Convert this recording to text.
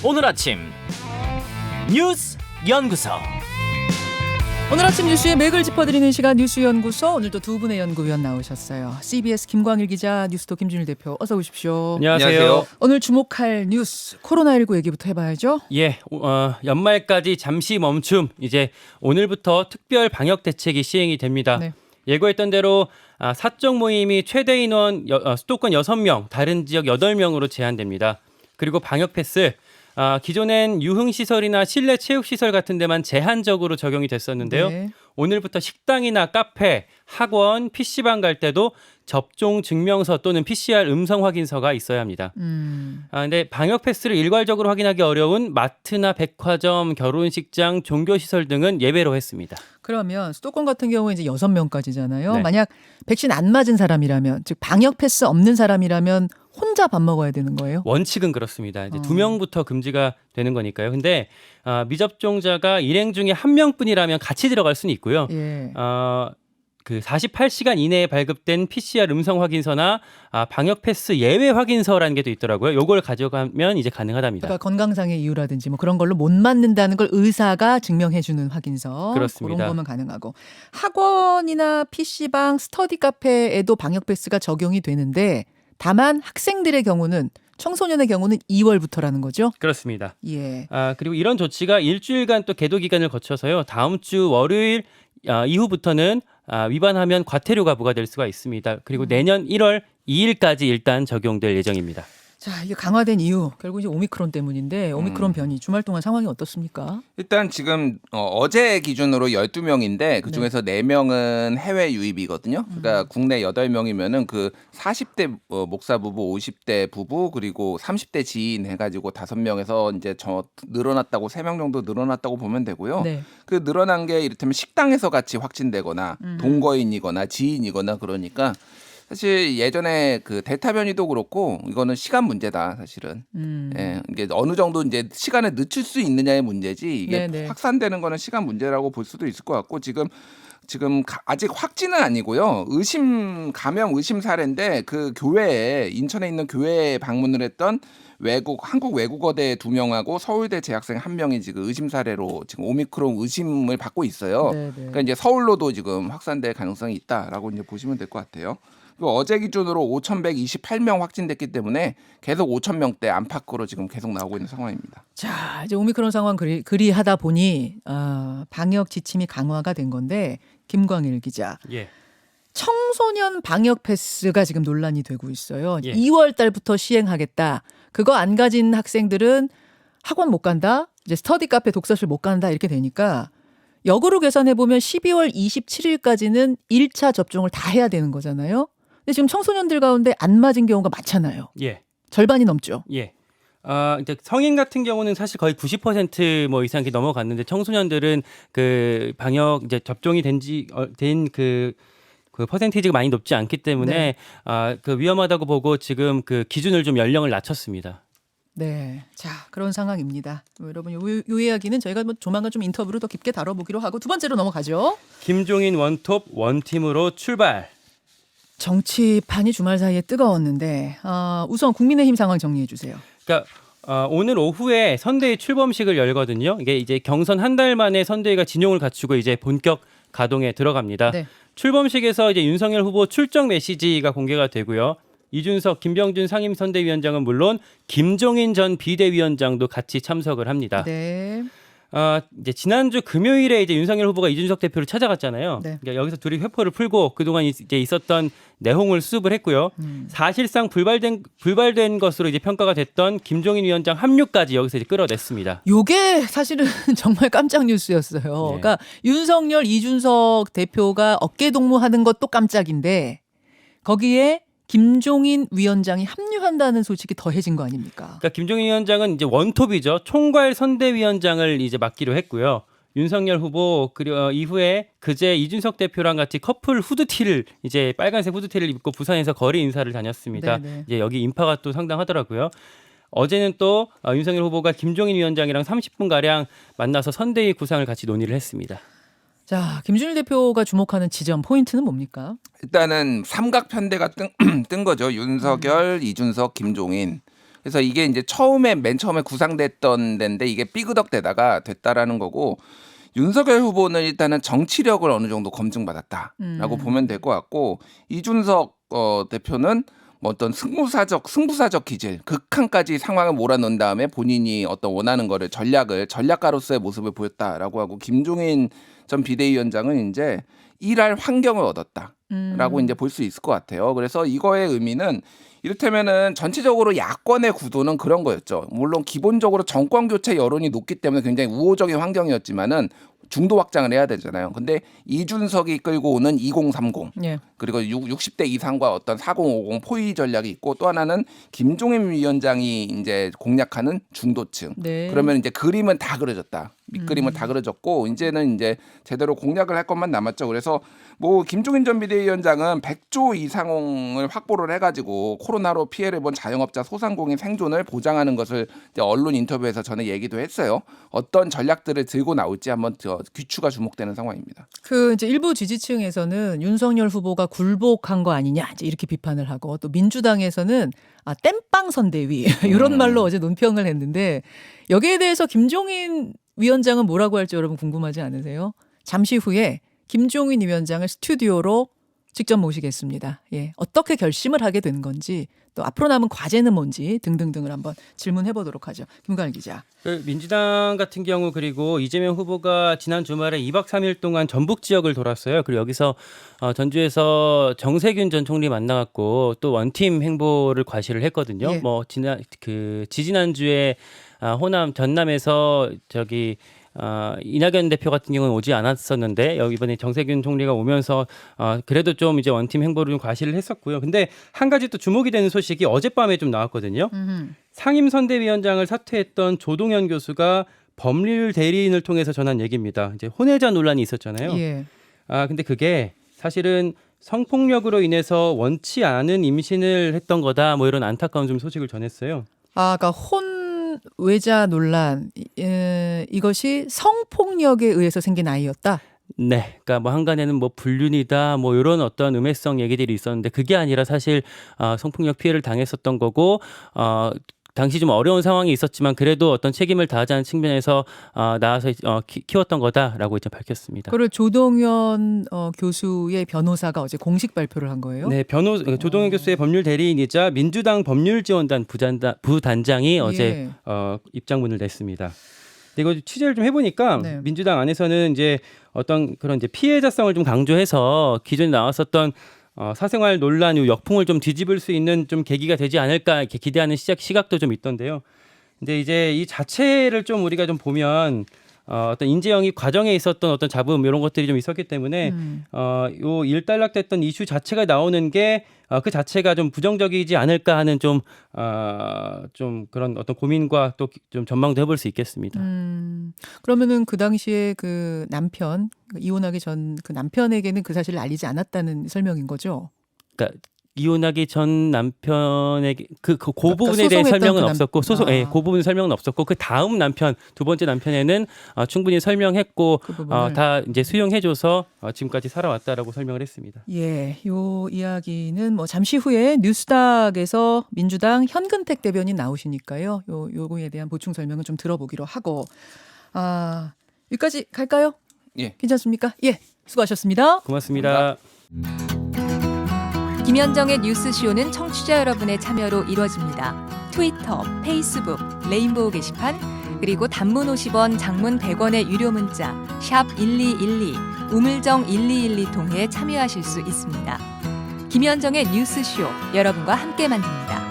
오늘 아침 뉴스 연구소. 오늘 아침 뉴스의 맥을 짚어드리는 시간 뉴스연구소. 오늘도 두 분의 연구위원 나오셨어요. CBS 김광일 기자, 뉴스톱 김준일 대표, 어서 오십시오. 안녕하세요. 오늘 주목할 뉴스 코로나19 얘기부터 해봐야죠. 예, 연말까지 잠시 멈춤. 이제 오늘부터 특별 방역 대책이 시행이 됩니다. 네. 예고했던 대로 사적 모임이 최대 인원 수도권 6명, 다른 지역 8명으로 제한됩니다. 그리고 방역 패스. 기존엔 유흥시설이나 실내 체육시설 같은 데만 제한적으로 적용이 됐었는데요. 네. 오늘부터 식당이나 카페, 학원, PC방 갈 때도 접종 증명서 또는 PCR 음성 확인서가 있어야 합니다. 근데 방역 패스를 일괄적으로 확인하기 어려운 마트나 백화점, 결혼식장, 종교시설 등은 예외로 했습니다. 그러면 수도권 같은 경우에 이제 6명까지잖아요. 네. 만약 백신 안 맞은 사람이라면, 즉 방역 패스 없는 사람이라면 혼자 밥 먹어야 되는 거예요? 원칙은 그렇습니다. 이제 2명부터 금지가 되는 거니까요. 근데 미접종자가 일행 중에 1명뿐이라면 같이 들어갈 수는 있고요. 예. 그 48시간 이내에 발급된 PCR 음성 확인서나 방역 패스 예외 확인서라는 게 또 있더라고요. 요걸 가져가면 이제 가능하답니다. 그러니까 건강상의 이유라든지 뭐 그런 걸로 못 맞는다는 걸 의사가 증명해주는 확인서. 그렇습니다. 그런 거면 가능하고. 학원이나 PC방, 스터디 카페에도 방역 패스가 적용이 되는데 다만 학생들의 경우는, 청소년의 경우는 2월부터라는 거죠? 그렇습니다. 예. 그리고 이런 조치가 일주일간 또 계도 기간을 거쳐서요. 다음 주 월요일 이후부터는 위반하면 과태료가 부과될 수가 있습니다. 그리고 내년 1월 2일까지 일단 적용될 예정입니다. 자, 이게 강화된 이유 결국 이제 오미크론 때문인데, 오미크론 변이 주말 동안 상황이 어떻습니까? 일단 지금 어제 기준으로 12명인데 그중에서 4명은 해외 유입이거든요. 그러니까 국내 8명이면은 그 40대 목사 부부, 50대 부부, 그리고 30대 지인 해가지고 5명에서 이제 늘어났다고 3명 정도 늘어났다고 보면 되고요. 네. 그 늘어난 게 이를테면 식당에서 같이 확진되거나 동거인이거나 지인이거나 그러니까 사실 예전에 그 델타 변이도 그렇고 이거는 시간 문제다 사실은. 예, 이게 어느 정도 이제 시간을 늦출 수 있느냐의 문제지 이게 네네. 확산되는 거는 시간 문제라고 볼 수도 있을 것 같고 지금 아직 확진은 아니고요. 감염 의심 사례인데 그 교회에 인천에 있는 교회에 방문을 했던 한국 외국어대 2명하고 서울대 재학생 1명이 지금 의심 사례로 지금 오미크론 의심을 받고 있어요. 네네. 그러니까 이제 서울로도 지금 확산될 가능성이 있다라고 이제 보시면 될 것 같아요. 그리고 어제 기준으로 5,128명 확진됐기 때문에 계속 5,000명대 안팎으로 지금 계속 나오고 있는 상황입니다. 자, 이제 오미크론 상황 그리하다 보니 방역 지침이 강화가 된 건데, 김광일 기자. 예. 청소년 방역 패스가 지금 논란이 되고 있어요. 예. 2월 달부터 시행하겠다. 그거 안 가진 학생들은 학원 못 간다. 이제 스터디 카페, 독서실 못 간다. 이렇게 되니까 역으로 계산해 보면 12월 27일까지는 1차 접종을 다 해야 되는 거잖아요. 근데 지금 청소년들 가운데 안 맞은 경우가 많잖아요. 예. 절반이 넘죠. 예. 이제 성인 같은 경우는 사실 거의 90% 뭐 이상 이렇게 넘어갔는데 청소년들은 그 방역 이제 접종이 그 퍼센티지가 많이 높지 않기 때문에 그 위험하다고 보고 지금 그 기준을 좀 연령을 낮췄습니다. 네, 자, 그런 상황입니다. 여러분 요 이야기는 저희가 뭐 조만간 좀 인터뷰로 더 깊게 다뤄보기로 하고, 두 번째로 넘어가죠. 김종인 원톱 원팀으로 출발. 정치판이 주말 사이에 뜨거웠는데 우선 국민의힘 상황 정리해 주세요. 그러니까 오늘 오후에 선대위 출범식을 열거든요. 이게 이제 경선 한 달 만에 선대위가 진용을 갖추고 이제 본격 가동에 들어갑니다. 네. 출범식에서 이제 윤석열 후보 출정 메시지가 공개가 되고요. 이준석, 김병준 상임선대위원장은 물론 김종인 전 비대위원장도 같이 참석을 합니다. 네. 이제 지난주 금요일에 이제 윤석열 후보가 이준석 대표를 찾아갔잖아요. 네. 그러니까 여기서 둘이 회포를 풀고 그동안 이제 있었던 내용을 수습을 했고요. 사실상 불발된 것으로 이제 평가가 됐던 김종인 위원장 합류까지 여기서 이제 끌어냈습니다. 요게 사실은 정말 깜짝 뉴스였어요. 네. 그러니까 윤석열, 이준석 대표가 어깨 동무하는 것도 깜짝인데 거기에 김종인 위원장이 합류한다는 소식이 더해진 거 아닙니까? 그러니까 김종인 위원장은 이제 원톱이죠. 총괄 선대위원장을 이제 맡기로 했고요. 윤석열 후보 그리고 이후에 그제 이준석 대표랑 같이 커플 후드티를 이제 빨간색 후드티를 입고 부산에서 거리 인사를 다녔습니다. 네네. 이제 여기 인파가 또 상당하더라고요. 어제는 또 윤석열 후보가 김종인 위원장이랑 30분 가량 만나서 선대위 구상을 같이 논의를 했습니다. 자, 김준일 대표가 주목하는 지점 포인트는 뭡니까? 일단은 삼각편대가 뜬 거죠. 윤석열, 이준석, 김종인. 그래서 이게 이제 맨 처음에 구상됐던 데인데 이게 삐그덕대다가 됐다라는 거고 윤석열 후보는 일단은 정치력을 어느 정도 검증받았다라고 보면 될 것 같고 이준석 대표는 뭐 어떤 승부사적 기질, 극한까지 상황을 몰아넣은 다음에 본인이 어떤 원하는 거를 전략가로서의 모습을 보였다라고 하고 김종인 전 비대위원장은 이제 일할 환경을 얻었다라고 이제 볼 수 있을 것 같아요. 그래서 이거의 의미는 이를테면은 전체적으로 야권의 구도는 그런 거였죠. 물론 기본적으로 정권 교체 여론이 높기 때문에 굉장히 우호적인 환경이었지만은 중도 확장을 해야 되잖아요. 근데 이준석이 끌고 오는 2030 예. 그리고 60대 이상과 어떤 4050 포위 전략이 있고 또 하나는 김종인 위원장이 이제 공략하는 중도층. 네. 그러면 이제 그림은 다 그려졌다. 밑그림은 다 그려졌고 이제는 이제 제대로 공략을 할 것만 남았죠. 그래서 뭐 김종인 전 비대위원장은 100조 이상을 확보를 해가지고 코로나로 피해를 본 자영업자 소상공인 생존을 보장하는 것을 이제 언론 인터뷰에서 저는 얘기도 했어요. 어떤 전략들을 들고 나올지 한번 귀추가 주목되는 상황입니다. 그 이제 일부 지지층에서는 윤석열 후보가 굴복한 거 아니냐 이제 이렇게 비판을 하고 또 민주당에서는 땜빵 선대위 이런 말로 어제 논평을 했는데 여기에 대해서 김종인 위원장은 뭐라고 할지 여러분 궁금하지 않으세요? 잠시 후에 김종인 위원장을 스튜디오로 직접 모시겠습니다. 예, 어떻게 결심을 하게 된 건지 또 앞으로 남은 과제는 뭔지 등등등을 한번 질문해 보도록 하죠. 김관일 기자. 민주당 같은 경우 그리고 이재명 후보가 지난 주말에 2박 3일 동안 전북 지역을 돌았어요. 그리고 여기서 전주에서 정세균 전 총리 만나갖고 또 원팀 행보를 과시를 했거든요. 예. 뭐 지지난주에 호남 전남에서 이낙연 대표 같은 경우는 오지 않았었는데 이번에 정세균 총리가 오면서 그래도 좀 이제 원팀 행보를 좀 과시를 했었고요. 근데 한 가지 또 주목이 되는 소식이 어젯밤에 좀 나왔거든요. 상임선대위원장을 사퇴했던 조동현 교수가 법률 대리인을 통해서 전한 얘기입니다. 이제 혼외자 논란이 있었잖아요. 예. 근데 그게 사실은 성폭력으로 인해서 원치 않은 임신을 했던 거다. 뭐 이런 안타까운 좀 소식을 전했어요. 그러니까 혼외자 논란 이것이 성폭력에 의해서 생긴 아이였다. 네, 그러니까 뭐 한간에는 뭐 불륜이다, 뭐 이런 어떤 음해성 얘기들이 있었는데 그게 아니라 사실 성폭력 피해를 당했었던 거고 당시 좀 어려운 상황이 있었지만 그래도 어떤 책임을 다하자는 측면에서 나와서 키웠던 거다라고 이제 밝혔습니다. 그걸 조동현 교수의 변호사가 어제 공식 발표를 한 거예요. 네, 조동현 교수의 법률 대리인이자 민주당 법률지원단 부단장이 어제 입장문을 냈습니다. 이거 취재를 좀 해보니까 네. 민주당 안에서는 이제 어떤 그런 이제 피해자성을 좀 강조해서 기존에 나왔었던 사생활 논란 후 역풍을 좀 뒤집을 수 있는 좀 계기가 되지 않을까 이렇게 기대하는 시각도 좀 있던데요. 근데 이제 이 자체를 좀 우리가 좀 보면 어떤 인재 영입 과정에 있었던 어떤 잡음 이런 것들이 좀 있었기 때문에 요 일단락됐던 이슈 자체가 나오는 게 그 자체가 좀 부정적이지 않을까 하는 좀 그런 어떤 고민과 또 좀 전망도 해볼 수 있겠습니다. 그러면은 그 당시에 그 남편 이혼하기 전 그 남편에게는 그 사실을 알리지 않았다는 설명인 거죠. 그러니까 이혼하기 전 남편에게 그 부분에 대해 소송했던 설명은 그 없었고 그 부분 설명은 없었고 그 다음 남편 두 번째 남편에는 충분히 설명했고 그 부분을. 다 이제 수용해줘서 지금까지 살아왔다라고 설명을 했습니다. 예, 요 이야기는 뭐 잠시 후에 뉴스닥에서 민주당 현근택 대변인 나오시니까요. 요거에 대한 보충 설명은 좀 들어보기로 하고 여기까지 갈까요? 예. 괜찮습니까? 예, 수고하셨습니다. 고맙습니다. 김현정의 뉴스쇼는 청취자 여러분의 참여로 이루어집니다. 트위터, 페이스북, 레인보우 게시판, 그리고 단문 50원, 장문 100원의 유료 문자 샵 1212, 우물정 1212 통해 참여하실 수 있습니다. 김현정의 뉴스쇼, 여러분과 함께 만듭니다.